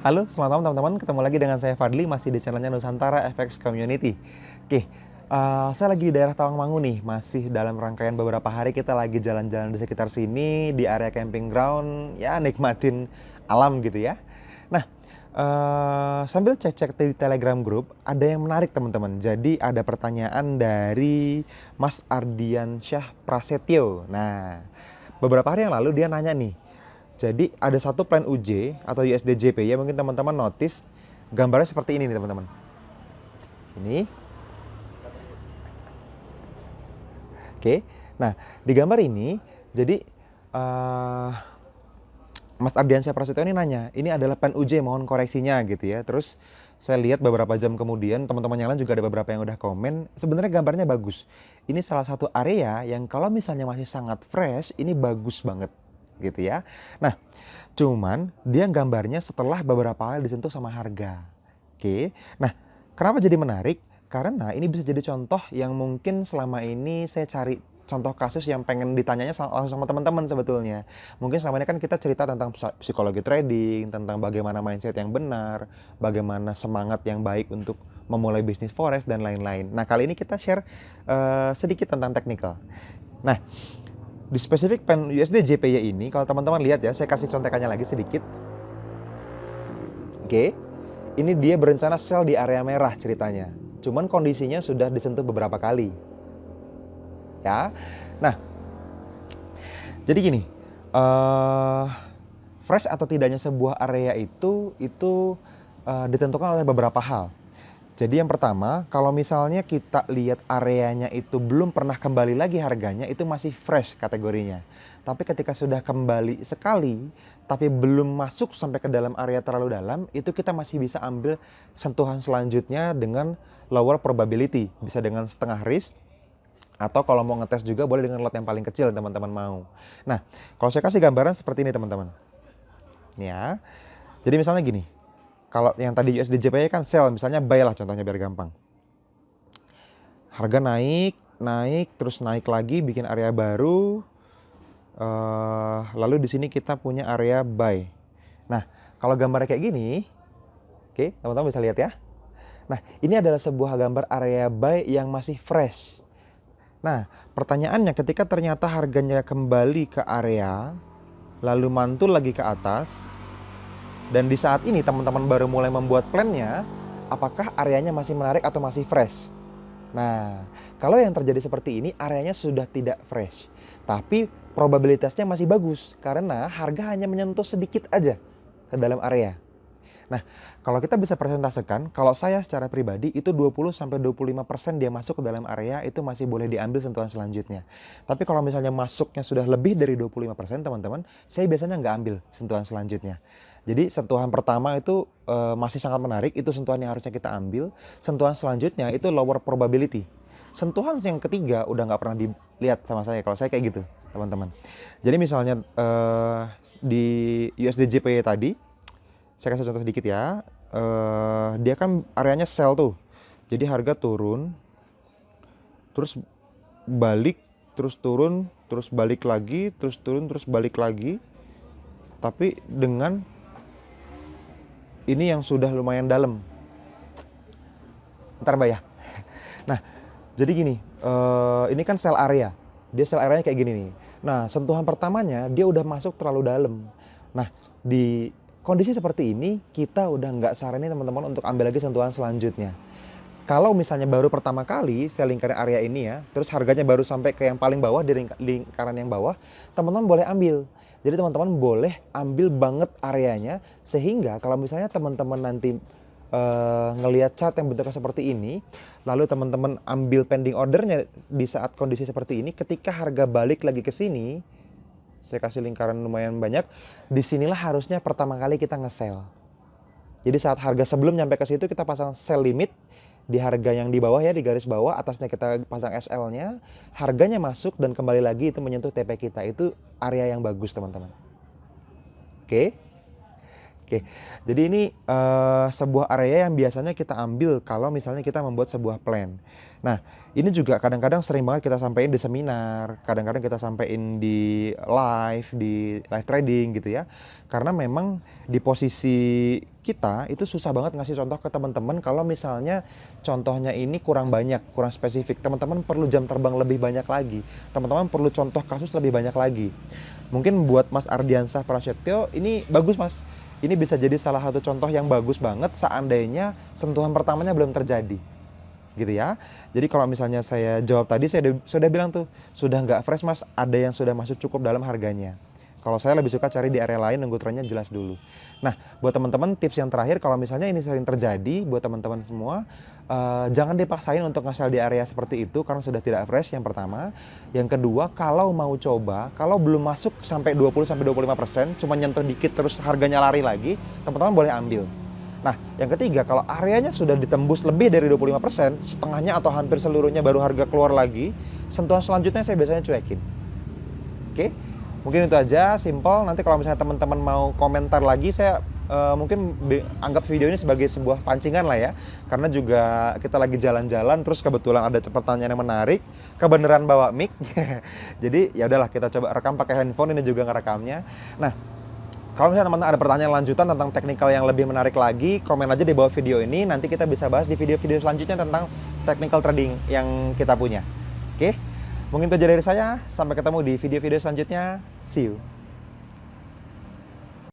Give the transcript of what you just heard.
Halo, selamat malam teman-teman. Ketemu lagi dengan saya Fadli, masih di channelnya Nusantara FX Community. Oke, saya lagi di daerah Tawangmangu nih, masih dalam rangkaian beberapa hari kita lagi jalan-jalan di sekitar sini, di area camping ground, ya nikmatin alam gitu ya. Nah, sambil cek-cek di Telegram Group, ada yang menarik teman-teman. Jadi ada pertanyaan dari Mas Ardiansyah Prasetyo. Nah, beberapa hari yang lalu dia nanya nih, jadi ada satu plan UJ atau USDJP ya, mungkin teman-teman notice gambarnya seperti ini nih teman-teman. Ini. Oke. Nah, di gambar ini jadi Mas Ardiansyah Prasetyo ini nanya, ini adalah plan UJ, mohon koreksinya gitu ya. Terus saya lihat beberapa jam kemudian teman-teman yang lain juga ada beberapa yang udah komen, sebenarnya gambarnya bagus. Ini salah satu area yang kalau misalnya masih sangat fresh, ini bagus banget gitu ya. Nah, cuman dia gambarnya setelah beberapa kali disentuh sama harga. Oke. Nah, kenapa jadi menarik? Karena ini bisa jadi contoh yang mungkin selama ini saya cari contoh kasus yang pengen ditanyanya langsung sama teman-teman sebetulnya. Mungkin selama ini kan kita cerita tentang psikologi trading, tentang bagaimana mindset yang benar, bagaimana semangat yang baik untuk memulai bisnis forex dan lain-lain. Nah, kali ini kita share sedikit tentang teknikal. Nah, di spesifik pen USD JPY ini, kalau teman-teman lihat ya, saya kasih contekannya lagi sedikit. Oke, ini dia berencana sell di area merah ceritanya. Cuman kondisinya sudah disentuh beberapa kali. Ya, nah, jadi gini, fresh atau tidaknya sebuah area itu ditentukan oleh beberapa hal. Jadi yang pertama, kalau misalnya kita lihat areanya itu belum pernah kembali lagi harganya, itu masih fresh kategorinya. Tapi ketika sudah kembali sekali, tapi belum masuk sampai ke dalam area terlalu dalam, itu kita masih bisa ambil sentuhan selanjutnya dengan lower probability. Bisa dengan setengah risk, atau kalau mau ngetes juga boleh dengan lot yang paling kecil teman-teman mau. Nah, kalau saya kasih gambaran seperti ini teman-teman. Ya, jadi misalnya gini. Kalau yang tadi USD JPY kan sell, misalnya buy lah contohnya biar gampang. Harga naik, terus naik lagi, bikin area baru. Lalu di sini kita punya area buy. Nah, kalau gambarnya kayak gini, oke, teman-teman bisa lihat ya. Nah, ini adalah sebuah gambar area buy yang masih fresh. Nah, pertanyaannya ketika ternyata harganya kembali ke area, lalu mantul lagi ke atas, dan di saat ini teman-teman baru mulai membuat plannya, apakah areanya masih menarik atau masih fresh? Nah, kalau yang terjadi seperti ini, areanya sudah tidak fresh. Tapi probabilitasnya masih bagus, karena harga hanya menyentuh sedikit aja ke dalam area. Nah, kalau kita bisa presentasekan, kalau saya secara pribadi itu 20-25% dia masuk ke dalam area itu masih boleh diambil sentuhan selanjutnya. Tapi kalau misalnya masuknya sudah lebih dari 25% teman-teman, saya biasanya nggak ambil sentuhan selanjutnya. Jadi sentuhan pertama itu masih sangat menarik, itu sentuhan yang harusnya kita ambil. Sentuhan selanjutnya itu lower probability. Sentuhan yang ketiga udah nggak pernah dilihat sama saya, kalau saya kayak gitu teman-teman. Jadi misalnya di USD JPY tadi, saya kasih contoh sedikit ya. Dia kan areanya sell tuh. Jadi harga turun, terus balik, terus turun, terus balik lagi, terus turun, terus balik lagi. Tapi dengan ini yang sudah lumayan dalam. Ntar Mbak ya. Nah, jadi gini, ini kan sell area. Dia sell areanya kayak gini nih. Nah, sentuhan pertamanya dia udah masuk terlalu dalam. Nah, di kondisi seperti ini, kita udah nggak saranin teman-teman untuk ambil lagi sentuhan selanjutnya. Kalau misalnya baru pertama kali saya lingkaran area ini ya, terus harganya baru sampai ke yang paling bawah, di lingkaran yang bawah, teman-teman boleh ambil. Jadi teman-teman boleh ambil banget areanya, sehingga kalau misalnya teman-teman nanti ngelihat chart yang bentuknya seperti ini, lalu teman-teman ambil pending ordernya di saat kondisi seperti ini, ketika harga balik lagi ke sini, saya kasih lingkaran lumayan banyak. Disinilah harusnya pertama kali kita nge-sell. Jadi saat harga sebelum nyampe ke situ kita pasang sell limit di harga yang di bawah ya, di garis bawah, atasnya kita pasang SL-nya, harganya masuk dan kembali lagi itu menyentuh TP kita. Itu area yang bagus teman-teman. Oke. Oke, jadi ini sebuah area yang biasanya kita ambil kalau misalnya kita membuat sebuah plan. Nah, ini juga kadang-kadang sering banget kita sampaikan di seminar, kadang-kadang kita sampaikan di live trading gitu ya. Karena memang di posisi kita itu susah banget ngasih contoh ke teman-teman kalau misalnya contohnya ini kurang banyak, kurang spesifik. Teman-teman perlu jam terbang lebih banyak lagi. Teman-teman perlu contoh kasus lebih banyak lagi. Mungkin buat Mas Ardiansah Prasetyo ini bagus Mas. Ini bisa jadi salah satu contoh yang bagus banget seandainya sentuhan pertamanya belum terjadi. Gitu ya. Jadi kalau misalnya saya jawab tadi, saya sudah bilang tuh, sudah nggak fresh Mas, ada yang sudah masuk cukup dalam harganya. Kalau saya lebih suka cari di area lain, nunggu trennya jelas dulu. Nah, buat teman-teman tips yang terakhir, kalau misalnya ini sering terjadi, buat teman-teman semua, jangan dipaksain untuk nge-sell di area seperti itu, karena sudah tidak fresh, yang pertama. Yang kedua, kalau mau coba, kalau belum masuk sampai 20-25%, cuma nyentuh dikit terus harganya lari lagi, teman-teman boleh ambil. Nah, yang ketiga, kalau areanya sudah ditembus lebih dari 25%, setengahnya atau hampir seluruhnya baru harga keluar lagi, sentuhan selanjutnya saya biasanya cuekin. Oke? Mungkin itu aja, simple. Nanti kalau misalnya teman-teman mau komentar lagi, saya mungkin anggap video ini sebagai sebuah pancingan lah ya. Karena juga kita lagi jalan-jalan, terus kebetulan ada pertanyaan yang menarik, kebenaran bawa mic. Jadi ya udahlah, kita coba rekam pakai handphone, ini juga ngerekamnya. Nah, kalau misalnya teman-teman ada pertanyaan lanjutan tentang teknikal yang lebih menarik lagi, komen aja di bawah video ini. Nanti kita bisa bahas di video-video selanjutnya tentang technical trading yang kita punya. Oke? Mungkin itu aja dari saya. Sampai ketemu di video-video selanjutnya. See you.